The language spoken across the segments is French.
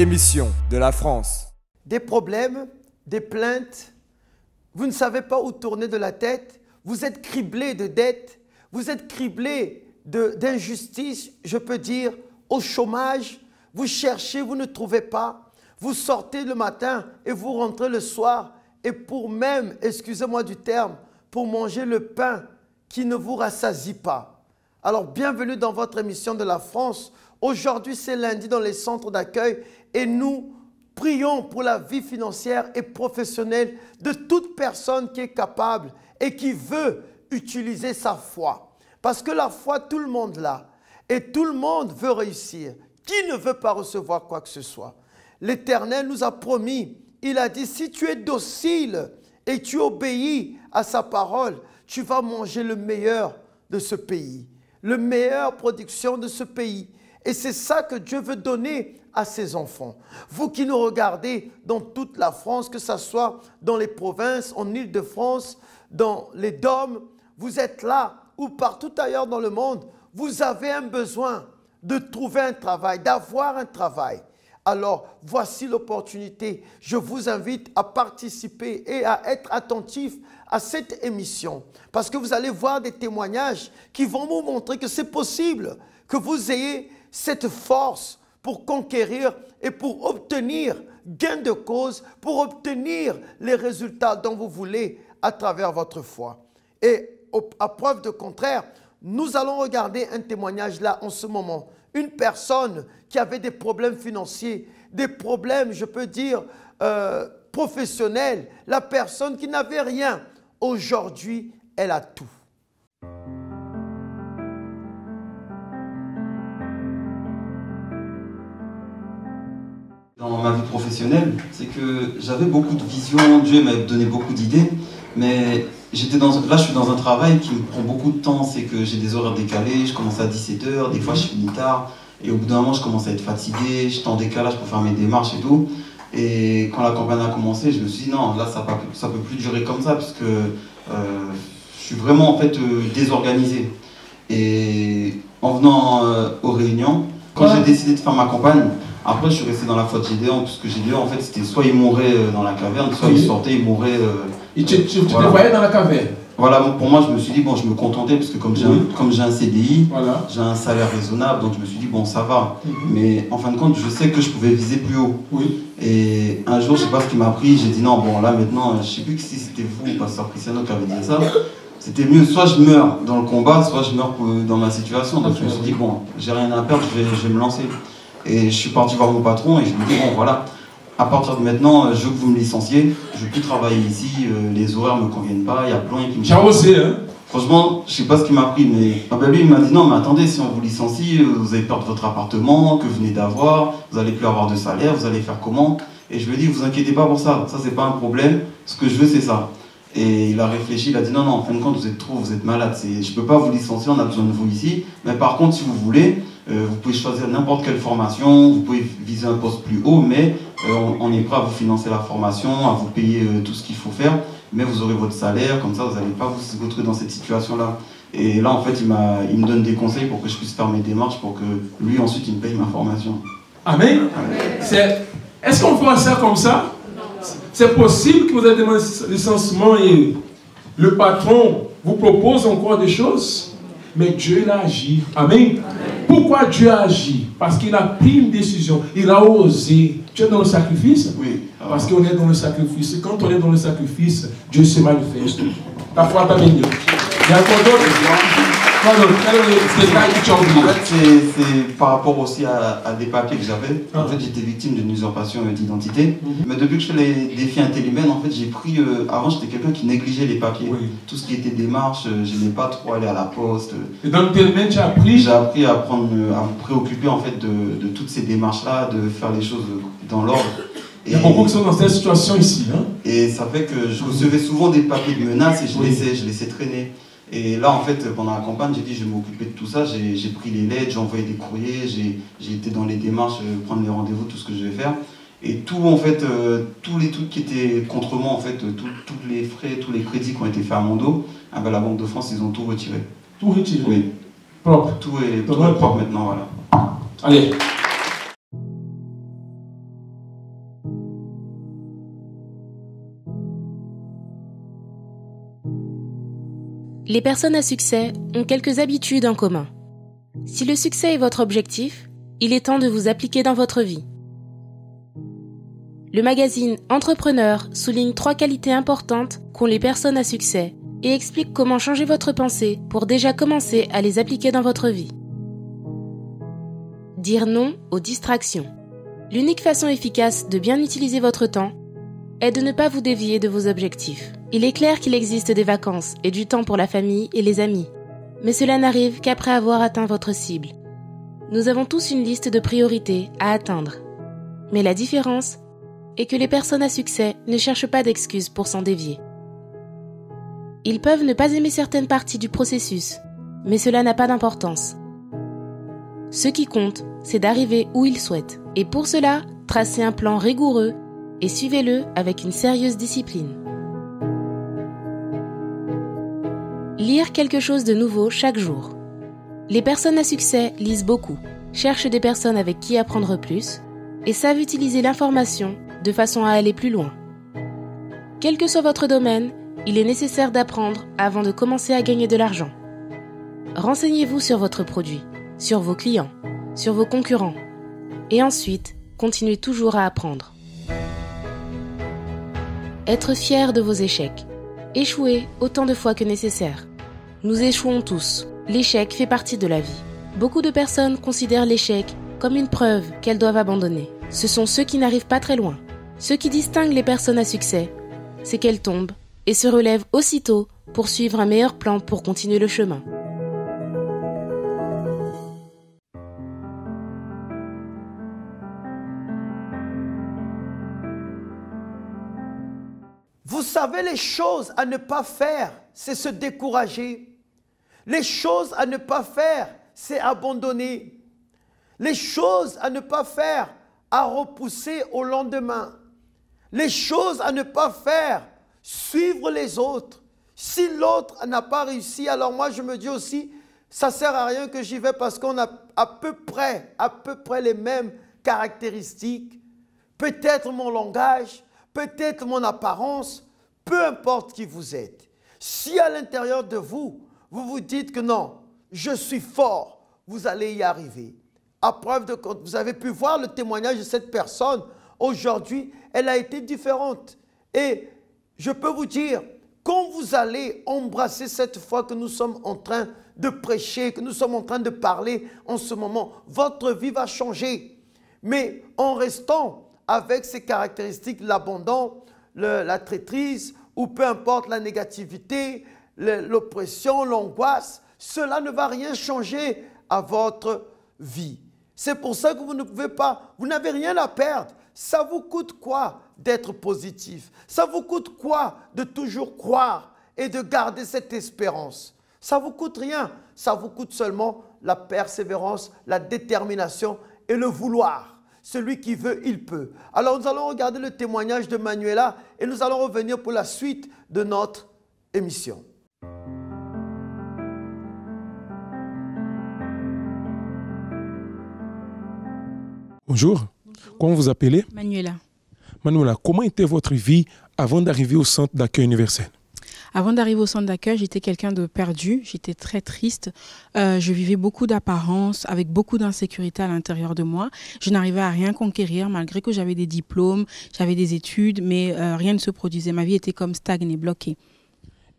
émission de la France. Des problèmes, des plaintes, vous ne savez pas où tourner de la tête, vous êtes criblé de dettes, vous êtes criblé d'injustice, je peux dire, au chômage, vous cherchez, vous ne trouvez pas, vous sortez le matin et vous rentrez le soir, et pour même, excusez-moi du terme, pour manger le pain qui ne vous rassasie pas. Alors, bienvenue dans votre émission de la France. Aujourd'hui, c'est lundi dans les centres d'accueil et nous prions pour la vie financière et professionnelle de toute personne qui est capable et qui veut utiliser sa foi. Parce que la foi, tout le monde l'a et tout le monde veut réussir. Qui ne veut pas recevoir quoi que ce soit? L'Éternel nous a promis, il a dit, si tu es docile et tu obéis à sa parole, tu vas manger le meilleur de ce pays, la meilleure production de ce pays. Et c'est ça que Dieu veut donner à ses enfants. Vous qui nous regardez dans toute la France, que ce soit dans les provinces, en Île-de-France, dans les DOM, vous êtes là ou partout ailleurs dans le monde, vous avez un besoin de trouver un travail, d'avoir un travail. Alors, voici l'opportunité. Je vous invite à participer et à être attentif à cette émission. Parce que vous allez voir des témoignages qui vont vous montrer que c'est possible, que vous ayez cette force pour conquérir et pour obtenir gain de cause, pour obtenir les résultats dont vous voulez à travers votre foi. Et à preuve de contraire, nous allons regarder un témoignage là en ce moment. Une personne qui avait des problèmes financiers, des problèmes, je peux dire, professionnels. La personne qui n'avait rien, aujourd'hui, elle a tout. Dans ma vie professionnelle, c'est que j'avais beaucoup de visions, Dieu m'avait donné beaucoup d'idées, mais là je suis dans un travail qui me prend beaucoup de temps, c'est que j'ai des horaires décalés, je commence à 17 h, des fois je finis tard, et au bout d'un moment je commence à être fatigué, je suis en décalage pour faire mes démarches et tout. Et quand la campagne a commencé, je me suis dit non, là ça peut plus durer comme ça, parce que je suis vraiment en fait désorganisé. Et en venant aux réunions, quand j'ai décidé de faire ma campagne, après je suis resté dans la foi de Gédéon, parce que Gédéon en fait c'était soit il mourait dans la caverne, soit il sortait, il mourait... Et tu te voyais dans la caverne? Voilà, pour moi je me suis dit, bon je me contentais, parce que comme j'ai un CDI, voilà, j'ai un salaire raisonnable, donc je me suis dit bon ça va. Mais en fin de compte, je sais que je pouvais viser plus haut. Et un jour, je sais pas ce qui m'a pris, j'ai dit non, bon là maintenant, je sais plus si c'était vous ou Pasteur Cristiano qui avait dit ça. C'était mieux, soit je meurs dans le combat, soit je meurs dans ma situation. Donc je me suis dit bon, j'ai rien à perdre, je vais me lancer. Et je suis parti voir mon patron et je lui ai dit bon voilà, à partir de maintenant, je veux que vous me licenciez, je ne veux plus travailler ici, les horaires ne me conviennent pas, il y a plein qui me... J'ai osé, hein? Franchement, je ne sais pas ce qui m'a pris, mais lui il m'a dit non mais attendez, si on vous licencie, vous allez perdre votre appartement que vous venez d'avoir, vous n'allez plus avoir de salaire, vous allez faire comment? Et je lui ai dit vous inquiétez pas pour ça c'est pas un problème, ce que je veux c'est ça. Et il a réfléchi, il a dit non, en fin de compte, vous êtes malade, je ne peux pas vous licencier, on a besoin de vous ici. Mais par contre, si vous voulez, vous pouvez choisir n'importe quelle formation, vous pouvez viser un poste plus haut, mais on est prêt à vous financer la formation, à vous payer tout ce qu'il faut faire, mais vous aurez votre salaire, comme ça vous n'allez pas vous retrouver dans cette situation-là. Et là, en fait, il me donne des conseils pour que je puisse faire mes démarches, pour que lui, ensuite, il me paye ma formation. Amen. Est-ce qu'on fait ça comme ça? C'est possible que vous ayez demandé licenciement et le patron vous propose encore des choses, mais Dieu il a agi. Amen. Pourquoi Dieu a agi? Parce qu'il a pris une décision, il a osé. Tu es dans le sacrifice? Oui. Parce qu'on est dans le sacrifice. Et quand on est dans le sacrifice, Dieu se manifeste. Ta foi t'a béni. Il y a encore d'autres. En fait, c'est par rapport aussi à des papiers que j'avais. En fait, j'étais victime d'une usurpation d'identité. Mais depuis que je fais les défis Intellimen, en fait, j'ai pris... avant, j'étais quelqu'un qui négligeait les papiers. Tout ce qui était démarche, je n'aimais pas trop aller à la poste. Et dans Intellimen, tu as appris? J'ai appris à me préoccuper en fait de toutes ces démarches-là, de faire les choses dans l'ordre. Il y a beaucoup qui sont dans cette situation ici. Hein? Et ça fait que je recevais souvent des papiers de menaces et je laissais traîner. Et là, en fait, pendant la campagne, j'ai dit je vais m'occuper de tout ça. J'ai pris les lettres, j'ai envoyé des courriers, j'ai été dans les démarches, prendre les rendez-vous, tout ce que je vais faire. Et tout, en fait, tous les trucs qui étaient contre moi, en fait, tous les frais, tous les crédits qui ont été faits à mon dos, ah ben, la Banque de France, ils ont tout retiré. Tout retiré? Oui. Propre? Tout est propre maintenant, voilà. Allez. Les personnes à succès ont quelques habitudes en commun. Si le succès est votre objectif, il est temps de vous appliquer dans votre vie. Le magazine Entrepreneur souligne 3 qualités importantes qu'ont les personnes à succès et explique comment changer votre pensée pour déjà commencer à les appliquer dans votre vie. Dire non aux distractions. L'unique façon efficace de bien utiliser votre temps est de ne pas vous dévier de vos objectifs. Il est clair qu'il existe des vacances et du temps pour la famille et les amis, mais cela n'arrive qu'après avoir atteint votre cible. Nous avons tous une liste de priorités à atteindre, mais la différence est que les personnes à succès ne cherchent pas d'excuses pour s'en dévier. Ils peuvent ne pas aimer certaines parties du processus, mais cela n'a pas d'importance. Ce qui compte, c'est d'arriver où ils souhaitent, et pour cela, tracez un plan rigoureux et suivez-le avec une sérieuse discipline. Lire quelque chose de nouveau chaque jour. Les personnes à succès lisent beaucoup, cherchent des personnes avec qui apprendre plus et savent utiliser l'information de façon à aller plus loin. Quel que soit votre domaine, il est nécessaire d'apprendre avant de commencer à gagner de l'argent. Renseignez-vous sur votre produit, sur vos clients, sur vos concurrents et ensuite, continuez toujours à apprendre. Être fier de vos échecs. Échouez autant de fois que nécessaire. Nous échouons tous. L'échec fait partie de la vie. Beaucoup de personnes considèrent l'échec comme une preuve qu'elles doivent abandonner. Ce sont ceux qui n'arrivent pas très loin. Ce qui distingue les personnes à succès, c'est qu'elles tombent et se relèvent aussitôt pour suivre un meilleur plan pour continuer le chemin. Vous savez, les choses à ne pas faire, c'est se décourager. Les choses à ne pas faire, c'est abandonner. Les choses à ne pas faire, à repousser au lendemain. Les choses à ne pas faire, suivre les autres. Si l'autre n'a pas réussi, alors moi je me dis aussi, ça ne sert à rien que j'y vais parce qu'on a à peu près les mêmes caractéristiques. Peut-être mon langage, peut-être mon apparence, peu importe qui vous êtes. Si à l'intérieur de vous, vous vous dites que non, je suis fort, vous allez y arriver. À preuve de compte, vous avez pu voir le témoignage de cette personne. Aujourd'hui, elle a été différente. Et je peux vous dire, quand vous allez embrasser cette foi que nous sommes en train de prêcher, que nous sommes en train de parler en ce moment, votre vie va changer. Mais en restant avec ces caractéristiques, l'abandon, la traîtrise, ou peu importe la négativité, l'oppression, l'angoisse, cela ne va rien changer à votre vie. C'est pour ça que vous ne pouvez pas, vous n'avez rien à perdre. Ça vous coûte quoi d'être positif? Ça vous coûte quoi de toujours croire et de garder cette espérance? Ça ne vous coûte rien. Ça vous coûte seulement la persévérance, la détermination et le vouloir. Celui qui veut, il peut. Alors nous allons regarder le témoignage de Manuela et nous allons revenir pour la suite de notre émission. Bonjour. Comment vous appelez? Manuela. Manuela, comment était votre vie avant d'arriver au centre d'accueil universel? Avant d'arriver au centre d'accueil, j'étais quelqu'un de perdu, j'étais très triste. Je vivais beaucoup d'apparence, avec beaucoup d'insécurité à l'intérieur de moi. Je n'arrivais à rien conquérir, malgré que j'avais des diplômes, j'avais des études, mais rien ne se produisait. Ma vie était comme stagnée, bloquée.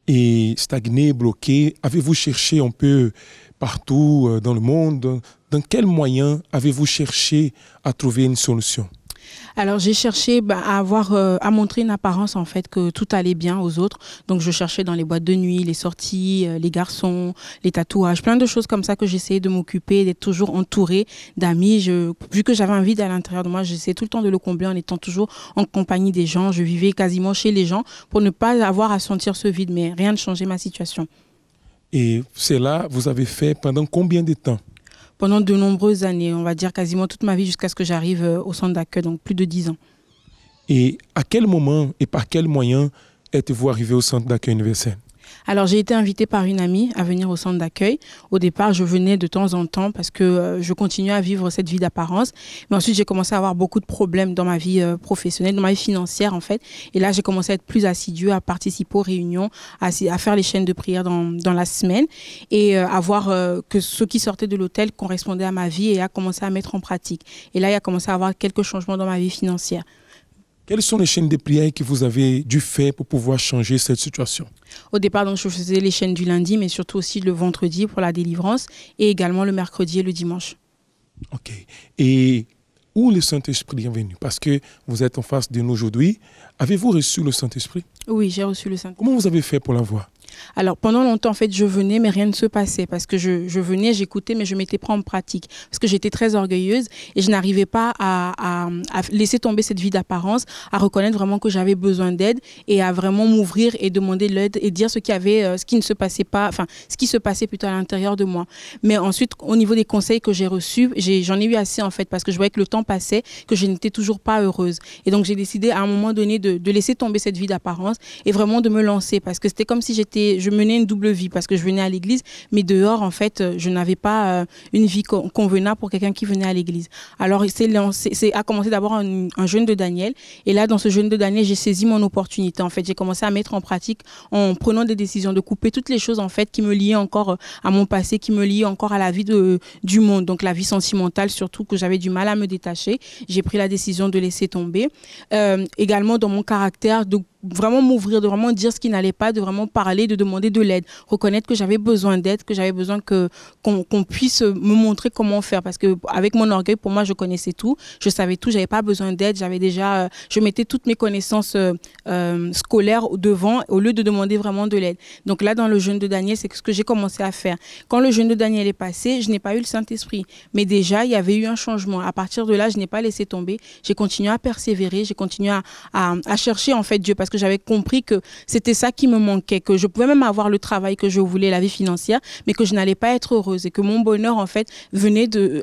Et stagné, bloqué, avez-vous cherché un peu partout dans le monde? Dans quels moyens avez-vous cherché à trouver une solution? Alors j'ai cherché à montrer une apparence en fait que tout allait bien aux autres. Donc je cherchais dans les boîtes de nuit, les sorties, les garçons, les tatouages, plein de choses comme ça que j'essayais de m'occuper, d'être toujours entourée d'amis. Vu que j'avais un vide à l'intérieur de moi, j'essayais tout le temps de le combler en étant toujours en compagnie des gens. Je vivais quasiment chez les gens pour ne pas avoir à sentir ce vide, mais rien ne changeait ma situation. Et cela, vous avez fait pendant combien de temps? Pendant de nombreuses années, on va dire quasiment toute ma vie jusqu'à ce que j'arrive au centre d'accueil, donc plus de 10 ans. Et à quel moment et par quels moyens êtes-vous arrivé au centre d'accueil universel? Alors, j'ai été invitée par une amie à venir au centre d'accueil. Au départ, je venais de temps en temps parce que je continuais à vivre cette vie d'apparence. Mais ensuite, j'ai commencé à avoir beaucoup de problèmes dans ma vie professionnelle, dans ma vie financière, en fait. Et là, j'ai commencé à être plus assidue, à participer aux réunions, à faire les chaînes de prière dans la semaine et à voir que ce qui sortait de l'hôtel correspondait à ma vie et à commencer à mettre en pratique. Et là, il a commencé à avoir quelques changements dans ma vie financière. Quelles sont les chaînes de prière que vous avez dû faire pour pouvoir changer cette situation? Au départ, donc, je faisais les chaînes du lundi, mais surtout aussi le vendredi pour la délivrance et également le mercredi et le dimanche. Ok. Et où le Saint-Esprit est venu? Parce que vous êtes en face de nous aujourd'hui. Avez-vous reçu le Saint-Esprit? Oui, j'ai reçu le Saint-Esprit. Comment vous avez fait pour l'avoir? Alors, pendant longtemps, en fait, je venais, mais rien ne se passait parce que je venais, j'écoutais, mais je ne mettais pas en pratique parce que j'étais très orgueilleuse et je n'arrivais pas à laisser tomber cette vie d'apparence, à reconnaître vraiment que j'avais besoin d'aide et à vraiment m'ouvrir et demander de l'aide et dire ce qui ne se passait pas, enfin, ce qui se passait plutôt à l'intérieur de moi. Mais ensuite, au niveau des conseils que j'ai reçus, j'en ai eu assez, en fait, parce que je voyais que le temps passait, que je n'étais toujours pas heureuse. Et donc, j'ai décidé à un moment donné de laisser tomber cette vie d'apparence et vraiment de me lancer parce que c'était comme si je menais une double vie parce que je venais à l'église, mais dehors, en fait, je n'avais pas une vie convenable pour quelqu'un qui venait à l'église. Alors, c'est à commencer d'abord un jeûne de Daniel. Et là, dans ce jeûne de Daniel, j'ai saisi mon opportunité. En fait, j'ai commencé à mettre en pratique en prenant des décisions, de couper toutes les choses, en fait, qui me liaient encore à mon passé, qui me liaient encore à la vie du monde. Donc, la vie sentimentale, surtout, que j'avais du mal à me détacher. J'ai pris la décision de laisser tomber. Également, dans mon caractère, de vraiment m'ouvrir, de vraiment dire ce qui n'allait pas, de vraiment parler, de demander de l'aide, reconnaître que j'avais besoin d'aide, que j'avais besoin qu'on puisse me montrer comment faire parce que avec mon orgueil, pour moi, je connaissais tout, je savais tout, j'avais pas besoin d'aide, j'avais déjà, je mettais toutes mes connaissances scolaires devant au lieu de demander vraiment de l'aide. Donc là, dans le jeûne de Daniel, c'est ce que j'ai commencé à faire. Quand le jeûne de Daniel est passé, je n'ai pas eu le Saint-Esprit, mais déjà, il y avait eu un changement. À partir de là, je n'ai pas laissé tomber, j'ai continué à persévérer, j'ai continué à chercher en fait Dieu parce que j'avais compris que c'était ça qui me manquait, que je pouvais même avoir le travail que je voulais, la vie financière, mais que je n'allais pas être heureuse et que mon bonheur, en fait,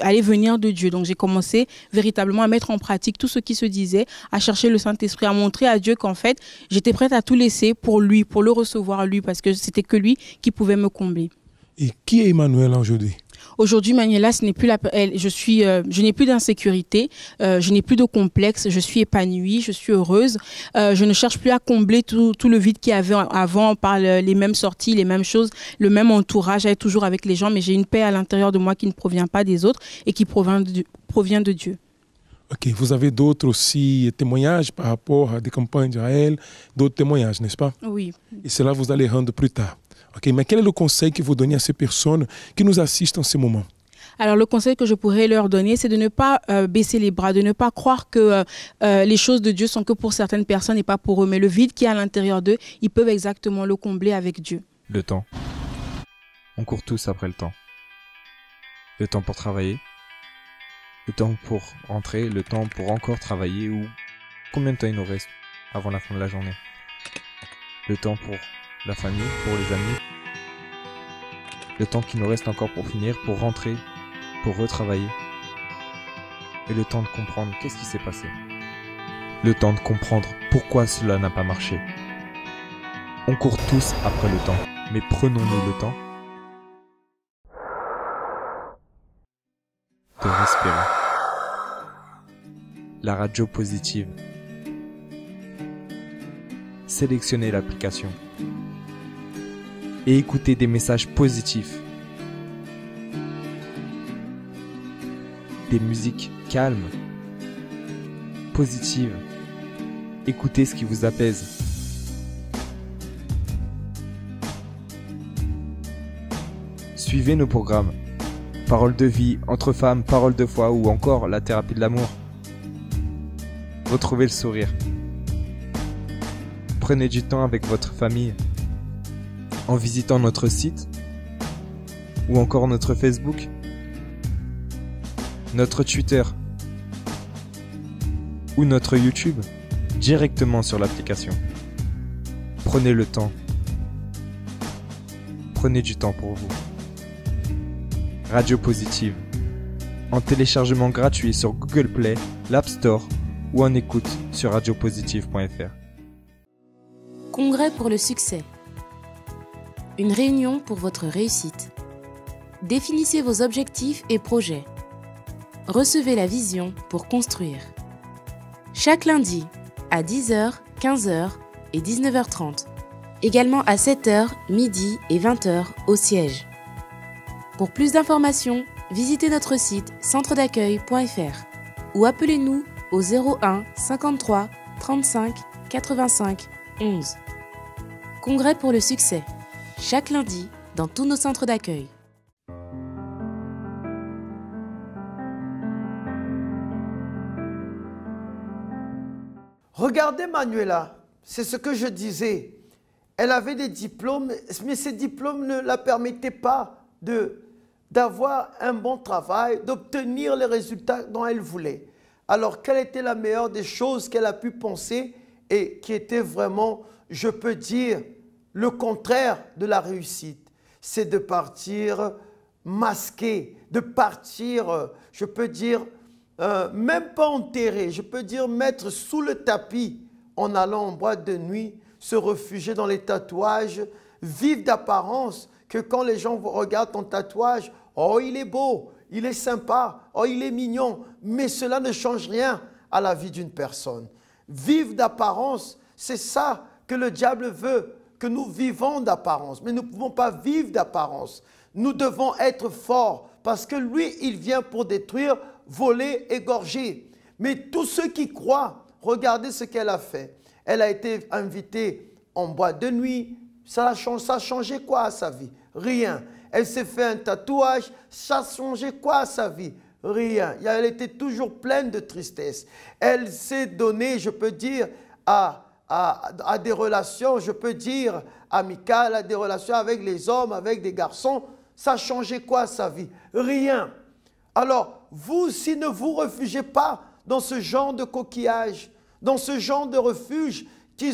allait venir de Dieu. Donc, j'ai commencé véritablement à mettre en pratique tout ce qui se disait, à chercher le Saint-Esprit, à montrer à Dieu qu'en fait, j'étais prête à tout laisser pour lui, pour le recevoir lui, parce que c'était que lui qui pouvait me combler. Et qui est Emmanuel aujourd'hui? Aujourd'hui, Manuela, je n'ai plus d'insécurité, je n'ai plus de complexe, je suis épanouie, je suis heureuse. Je ne cherche plus à combler tout le vide qu'il y avait avant par les mêmes sorties, les mêmes choses, le même entourage, j'allais toujours avec les gens, mais j'ai une paix à l'intérieur de moi qui ne provient pas des autres et qui provient de Dieu. Ok, vous avez d'autres aussi témoignages par rapport à des campagnes d'Israël, d'autres témoignages, n'est-ce pas? Oui. Et cela, vous allez rendre plus tard. Ok, mais quel est le conseil que vous donnez à ces personnes qui nous assistent en ce moment? Alors, le conseil que je pourrais leur donner, c'est de ne pas baisser les bras, de ne pas croire que les choses de Dieu sont que pour certaines personnes et pas pour eux. Mais le vide qui est à l'intérieur d'eux, ils peuvent exactement le combler avec Dieu. Le temps. On court tous après le temps. Le temps pour travailler. Le temps pour rentrer. Le temps pour encore travailler. Ou combien de temps il nous reste avant la fin de la journée? Le temps pour la famille, pour les amis. Le temps qu'il nous reste encore pour finir, pour rentrer, pour retravailler. Et le temps de comprendre qu'est-ce qui s'est passé. Le temps de comprendre pourquoi cela n'a pas marché. On court tous après le temps, mais prenons-nous le temps de respirer. La radio positive. Sélectionnez l'application et écoutez des messages positifs. Des musiques calmes, positives. Écoutez ce qui vous apaise. Suivez nos programmes. Paroles de vie, entre femmes, paroles de foi ou encore la thérapie de l'amour. Retrouvez le sourire. Prenez du temps avec votre famille en visitant notre site ou encore notre Facebook, notre Twitter ou notre YouTube directement sur l'application. Prenez le temps. Prenez du temps pour vous. Radio Positive. En téléchargement gratuit sur Google Play, l'App Store ou en écoute sur radiopositive.fr. Congrès pour le succès. une réunion pour votre réussite. Définissez vos objectifs et projets. Recevez la vision pour construire. Chaque lundi, à 10h, 15h et 19h30. Également à 7h, midi et 20h au siège. Pour plus d'informations, visitez notre site centredaccueil.fr ou appelez-nous au 01 53 35 85 11. Congrès pour le succès, chaque lundi dans tous nos centres d'accueil. Regardez Manuela, c'est ce que je disais. Elle avait des diplômes, mais ces diplômes ne la permettaient pas d'avoir un bon travail, d'obtenir les résultats dont elle voulait. Alors, quelle était la meilleure des choses qu'elle a pu penser et qui était vraiment, je peux dire, le contraire de la réussite? C'est de partir masqué, de partir, je peux dire, même pas enterré, je peux dire mettre sous le tapis en allant en boîte de nuit, se réfugier dans les tatouages, vivre d'apparence, que quand les gens regardent ton tatouage, oh il est beau, il est sympa, oh il est mignon, mais cela ne change rien à la vie d'une personne. Vivre d'apparence, c'est ça que le diable veut, que nous vivons d'apparence, mais nous ne pouvons pas vivre d'apparence. Nous devons être forts parce que lui, il vient pour détruire, voler, égorger. Mais tous ceux qui croient, regardez ce qu'elle a fait. Elle a été invitée en boîte de nuit. Ça a changé quoi à sa vie? Rien. Elle s'est fait un tatouage. Ça a changé quoi à sa vie? Rien. Elle était toujours pleine de tristesse. Elle s'est donnée, je peux dire, à des relations, je peux dire, amicales, à des relations avec les hommes, avec des garçons. Ça a changé quoi à sa vie? Rien. Alors, vous aussi, ne vous réfugiez pas dans ce genre de coquillage, dans ce genre de refuge qui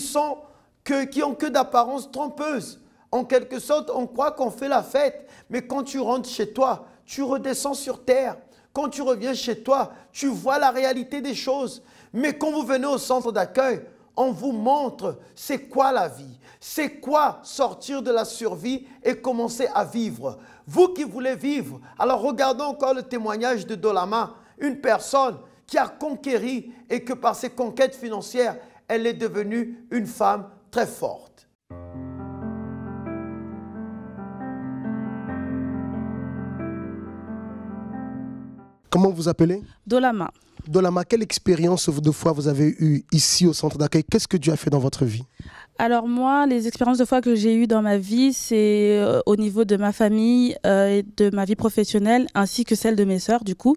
ont que d'apparence trompeuse. En quelque sorte, on croit qu'on fait la fête, mais quand tu rentres chez toi, tu redescends sur terre. Quand tu reviens chez toi, tu vois la réalité des choses. Mais quand vous venez au centre d'accueil, on vous montre c'est quoi la vie, c'est quoi sortir de la survie et commencer à vivre. Vous qui voulez vivre, alors regardons encore le témoignage de Dolama, une personne qui a conquéri et que par ses conquêtes financières, elle est devenue une femme très forte. Comment vous appelez? Dolama. Dolama, quelle expérience de foi vous avez eue ici au centre d'accueil? Qu'est-ce que Dieu a fait dans votre vie? Alors moi, les expériences de foi que j'ai eues dans ma vie, c'est au niveau de ma famille et de ma vie professionnelle, ainsi que celle de mes sœurs, du coup,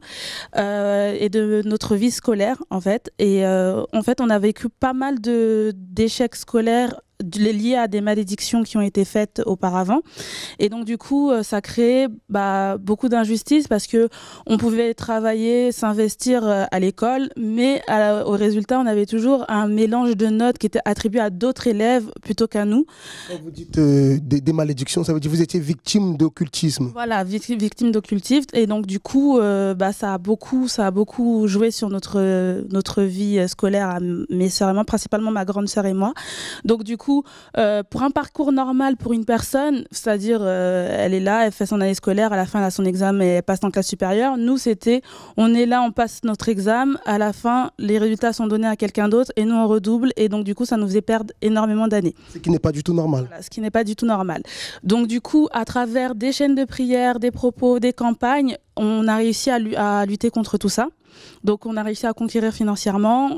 et de notre vie scolaire, en fait. Et en fait, on a vécu pas mal d'échecs scolaires liées à des malédictions qui ont été faites auparavant. Et donc, du coup, ça créait beaucoup d'injustices parce que on pouvait travailler, s'investir à l'école, mais au résultat, on avait toujours un mélange de notes qui était attribué à d'autres élèves plutôt qu'à nous. Quand vous dites des malédictions, ça veut dire que vous étiez victime d'occultisme. Voilà, victime d'occultisme. Et donc, du coup, ça a beaucoup joué sur notre vie scolaire, à mes sœurs et moi, principalement ma grande sœur et moi. Donc, du coup, pour un parcours normal pour une personne, c'est-à-dire elle est là, elle fait son année scolaire, à la fin elle a son examen et elle passe en classe supérieure. Nous, on est là, on passe notre examen, à la fin les résultats sont donnés à quelqu'un d'autre et nous on redouble, et donc du coup ça nous faisait perdre énormément d'années. Ce qui n'est pas du tout normal. Voilà, ce qui n'est pas du tout normal. Donc du coup, à travers des chaînes de prière, des propos, des campagnes, on a réussi à lutter contre tout ça. Donc on a réussi à conquérir financièrement,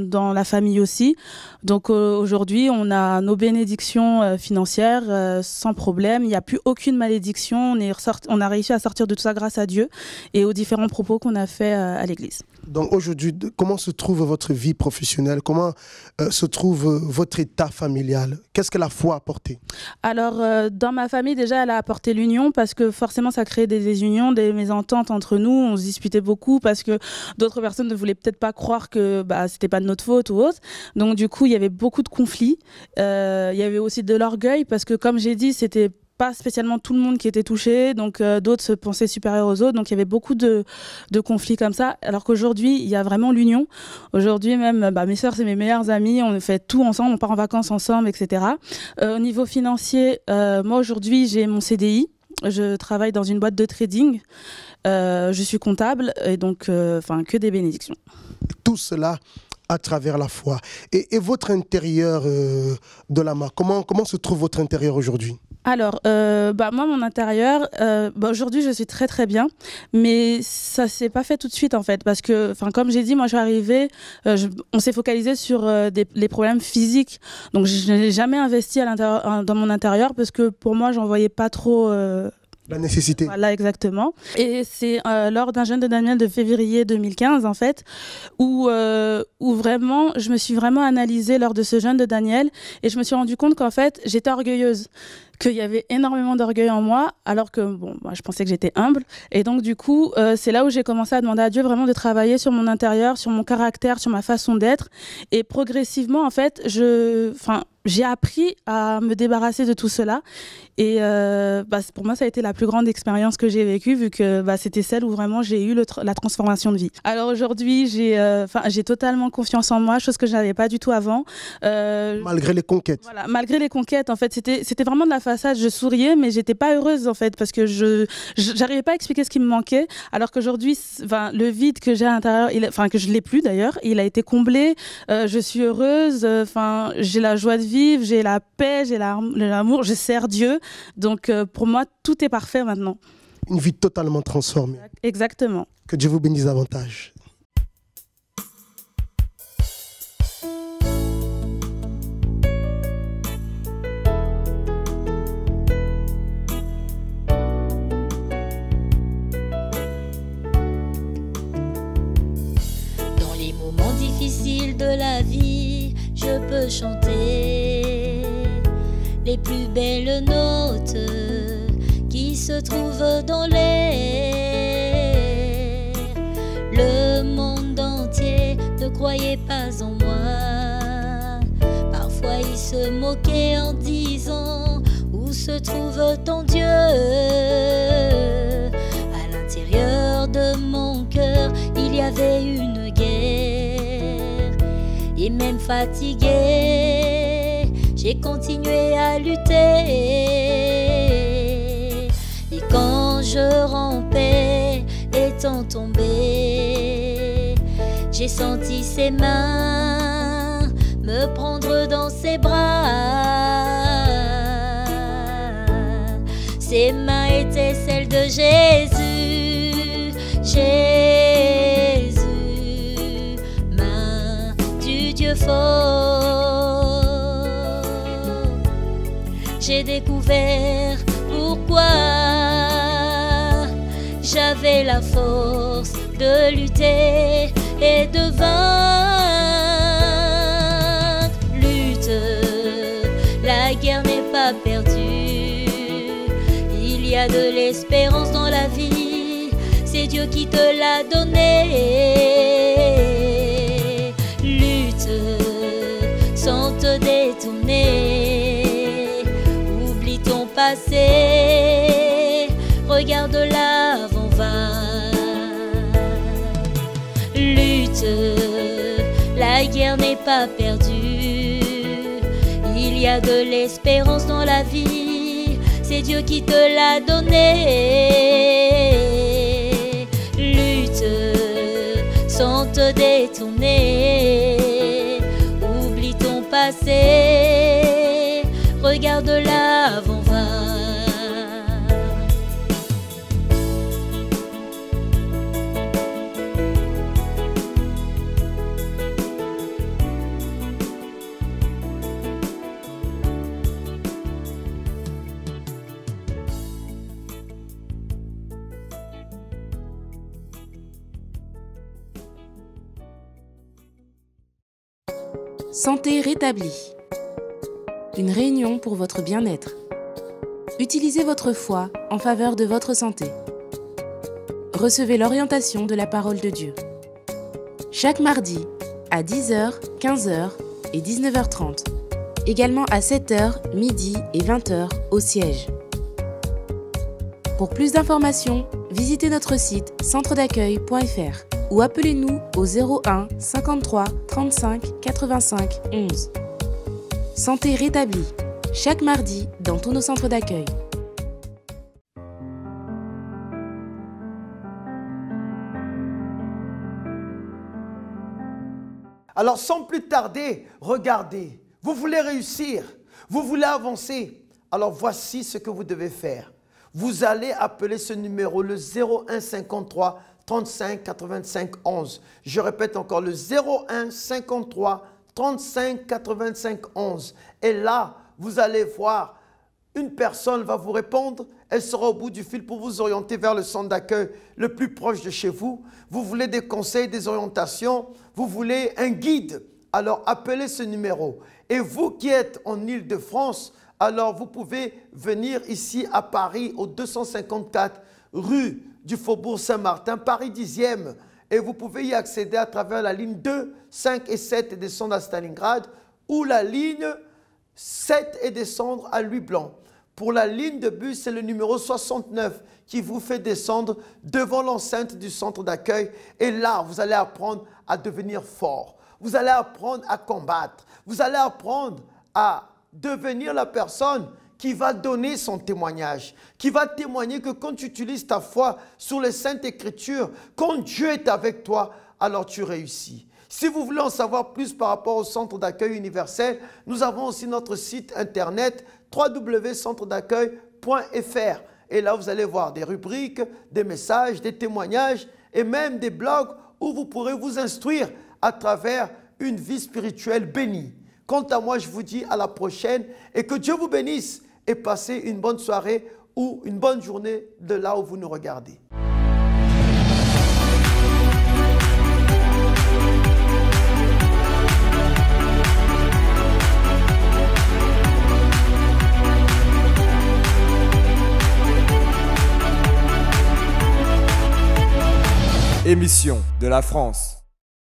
dans la famille aussi. Donc aujourd'hui on a nos bénédictions financières sans problème. Il n'y a plus aucune malédiction. On a réussi à sortir de tout ça grâce à Dieu et aux différents propos qu'on a fait à l'église. Donc aujourd'hui, comment se trouve votre vie professionnelle? Comment se trouve votre état familial? Qu'est-ce que la foi a apporté? Alors, dans ma famille, déjà, elle a apporté l'union parce que forcément, ça crée des désunions, des mésententes entre nous. On se disputait beaucoup parce que d'autres personnes ne voulaient peut-être pas croire que c'était pas de notre faute ou autre. Donc, du coup, il y avait beaucoup de conflits. Il y avait aussi de l'orgueil parce que, comme j'ai dit, c'était pas spécialement tout le monde qui était touché, donc d'autres se pensaient supérieurs aux autres, donc il y avait beaucoup de conflits comme ça, alors qu'aujourd'hui, il y a vraiment l'union. Aujourd'hui même, mes sœurs, c'est mes meilleures amies, on fait tout ensemble, on part en vacances ensemble, etc. Au niveau financier, moi aujourd'hui, j'ai mon CDI, je travaille dans une boîte de trading, je suis comptable, et donc que des bénédictions. Tout cela à travers la foi. Et votre intérieur de l'AMA, comment se trouve votre intérieur aujourd'hui? Alors, moi, mon intérieur, aujourd'hui, je suis très très bien, mais ça s'est pas fait tout de suite en fait, parce que, comme j'ai dit, moi, je suis arrivée, on s'est focalisé sur les problèmes physiques, donc je n'ai jamais investi dans mon intérieur parce que pour moi, j'en voyais pas trop. La nécessité. Voilà, exactement. Et c'est lors d'un jeûne de Daniel de février 2015, en fait, où vraiment, je me suis vraiment analysée lors de ce jeûne de Daniel, et je me suis rendu compte qu'en fait, j'étais orgueilleuse, qu'il y avait énormément d'orgueil en moi, alors que je pensais que j'étais humble. Et donc, du coup, c'est là où j'ai commencé à demander à Dieu vraiment de travailler sur mon intérieur, sur mon caractère, sur ma façon d'être. Et progressivement, en fait, j'ai appris à me débarrasser de tout cela. Et pour moi, ça a été la plus grande expérience que j'ai vécue, vu que c'était celle où vraiment j'ai eu la transformation de vie. Alors aujourd'hui, j'ai totalement confiance en moi, chose que je n'avais pas du tout avant. Malgré les conquêtes. Voilà, malgré les conquêtes, en fait, c'était vraiment de la façade. Je souriais, mais j'étais pas heureuse, en fait, parce que j'arrivais pas à expliquer ce qui me manquait. Alors qu'aujourd'hui, le vide que j'ai à l'intérieur, que je l'ai plus d'ailleurs, il a été comblé. Je suis heureuse. J'ai la joie de vivre, j'ai la paix, j'ai l'amour, je sers Dieu. Donc pour moi, tout est parfait maintenant. Une vie totalement transformée. Exactement. Que Dieu vous bénisse davantage. Dans les moments difficiles de la vie, je peux chanter les plus belles notes qui se trouvent dans l'air. Le monde entier ne croyait pas en moi. Parfois il se moquait en disant: où se trouve ton Dieu? À l'intérieur de mon cœur, il y avait une guerre. Et même fatigué, j'ai continué à lutter. Et quand je rampais, étant tombé, j'ai senti ses mains me prendre dans ses bras. Ses mains étaient celles de Jésus. Jésus, main du Dieu fort. J'ai découvert pourquoi j'avais la force de lutter et de vaincre. Lutte, la guerre n'est pas perdue. Il y a de l'espérance dans la vie, c'est Dieu qui te l'a donné. Lutte sans te détourner, oublie ton passé, regarde l'avant va. Lutte, la guerre n'est pas perdue. Il y a de l'espérance dans la vie, c'est Dieu qui te l'a donné. Lutte sans te détourner, oublie ton passé, regarde l'avant va. Santé rétablie. Une réunion pour votre bien-être. Utilisez votre foi en faveur de votre santé. Recevez l'orientation de la parole de Dieu. Chaque mardi à 10h, 15h et 19h30. Également à 7h, midi et 20h au siège. Pour plus d'informations, visitez notre site centredaccueil.fr ou appelez-nous au 01 53 35 85 11. Santé rétablie, chaque mardi dans tous nos centres d'accueil. Alors sans plus tarder, regardez, vous voulez réussir, vous voulez avancer, alors voici ce que vous devez faire. Vous allez appeler ce numéro, le 01 53 35 85 11. Je répète encore, le 01 53 35 85 11. Et là, vous allez voir, une personne va vous répondre. Elle sera au bout du fil pour vous orienter vers le centre d'accueil le plus proche de chez vous. Vous voulez des conseils, des orientations, vous voulez un guide. Alors appelez ce numéro. Et vous qui êtes en Île-de-France, alors vous pouvez venir ici à Paris au 254 rue du Faubourg Saint-Martin, Paris 10e. Et vous pouvez y accéder à travers la ligne 2, 5 et 7 et descendre à Stalingrad ou la ligne 7 et descendre à Louis-Blanc. Pour la ligne de bus, c'est le numéro 69 qui vous fait descendre devant l'enceinte du centre d'accueil. Et là, vous allez apprendre à devenir fort. Vous allez apprendre à combattre. Vous allez apprendre à devenir la personne qui va donner son témoignage, qui va témoigner que quand tu utilises ta foi sur les Saintes Écritures, quand Dieu est avec toi, alors tu réussis. Si vous voulez en savoir plus par rapport au centre d'accueil universel, nous avons aussi notre site internet www.centredaccueil.fr. Et là, vous allez voir des rubriques, des messages, des témoignages et même des blogs où vous pourrez vous instruire à travers une vie spirituelle bénie. Quant à moi, je vous dis à la prochaine et que Dieu vous bénisse et passez une bonne soirée ou une bonne journée de là où vous nous regardez. Émission de la France.